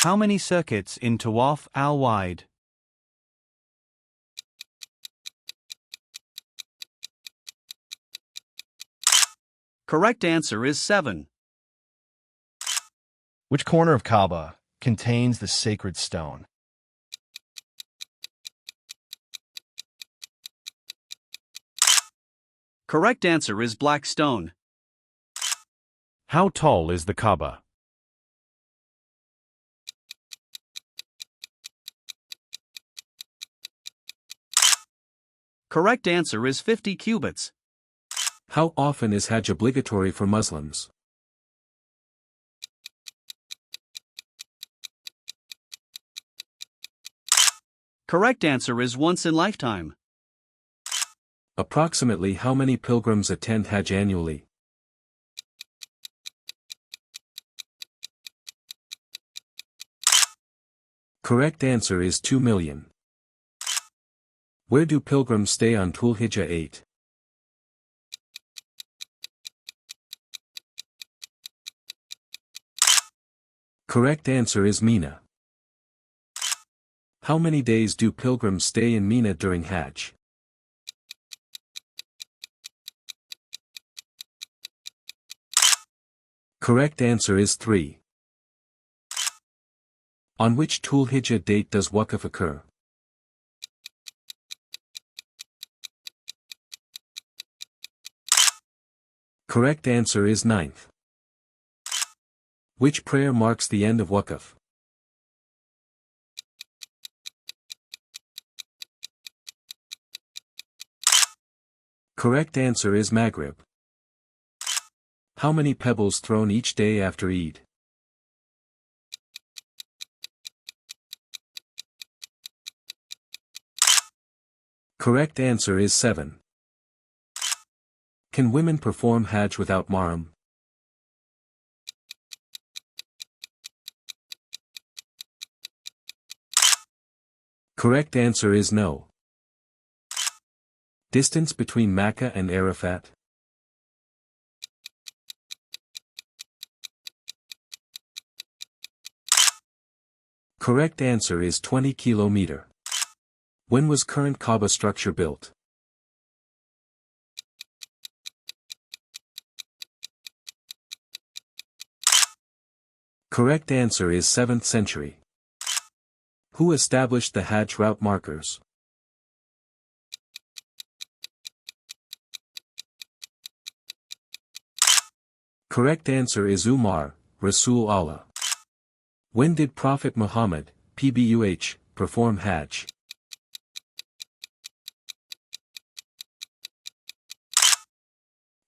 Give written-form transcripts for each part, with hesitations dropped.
How many circuits in Tawaf al-Wide? Correct answer is 7. Which corner of Kaaba contains the sacred stone? Correct answer is black stone. How tall is the Kaaba? Correct answer is 50 cubits. How often is Hajj obligatory for Muslims? Correct answer is once in lifetime. Approximately how many pilgrims attend Hajj annually? Correct answer is 2 million. Where do pilgrims stay on Dhul-Hijjah 8? Correct answer is Mina. How many days do pilgrims stay in Mina during Hajj? Correct answer is 3. On which Dhul-Hijjah date does Waqf occur? Correct answer is 9th. Which prayer marks the end of Waqf? Correct answer is Maghrib. How many pebbles thrown each day after Eid? Correct answer is 7. Can women perform Hajj without mahram? Correct answer is no. Distance between Mecca and Arafat? Correct answer is 20 km. When was current Kaaba structure built? Correct answer is 7th century. Who established the Hajj route markers? Correct answer is Umar, Rasul Allah. When did Prophet Muhammad, PBUH, perform Hajj?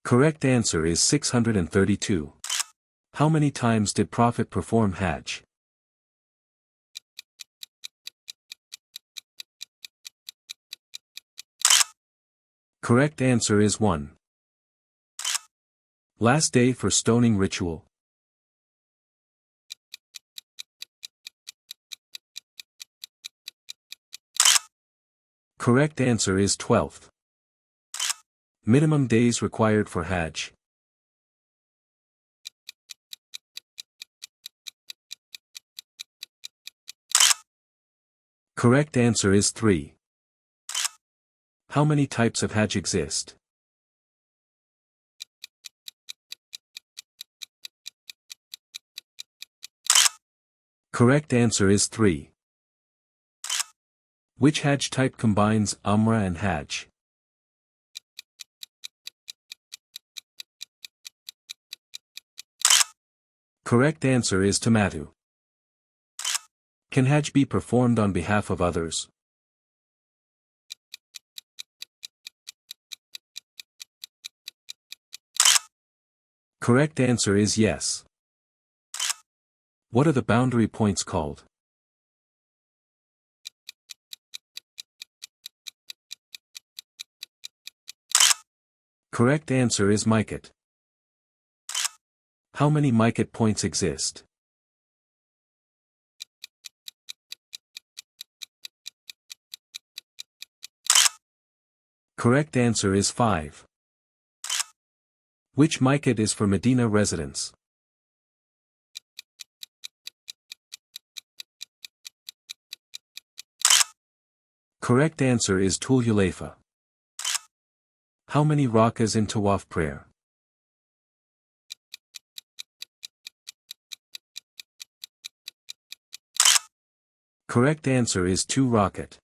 Correct answer is 632. How many times did Prophet perform Hajj? Correct answer is 1. Last day for stoning ritual. Correct answer is 12th. Minimum days required for Hajj. Correct answer is 3. How many types of Hajj exist? Correct answer is 3. Which Hajj type combines Umrah and Hajj? Correct answer is Tamattu. Can Hajj be performed on behalf of others? Correct answer is yes. What are the boundary points called? Correct answer is miqat. How many miqat points exist? Correct answer is 5. Which miqat is for Medina residents? Correct answer is Tul Hulayfa. How many rakas in Tawaf prayer? Correct answer is 2 rakat.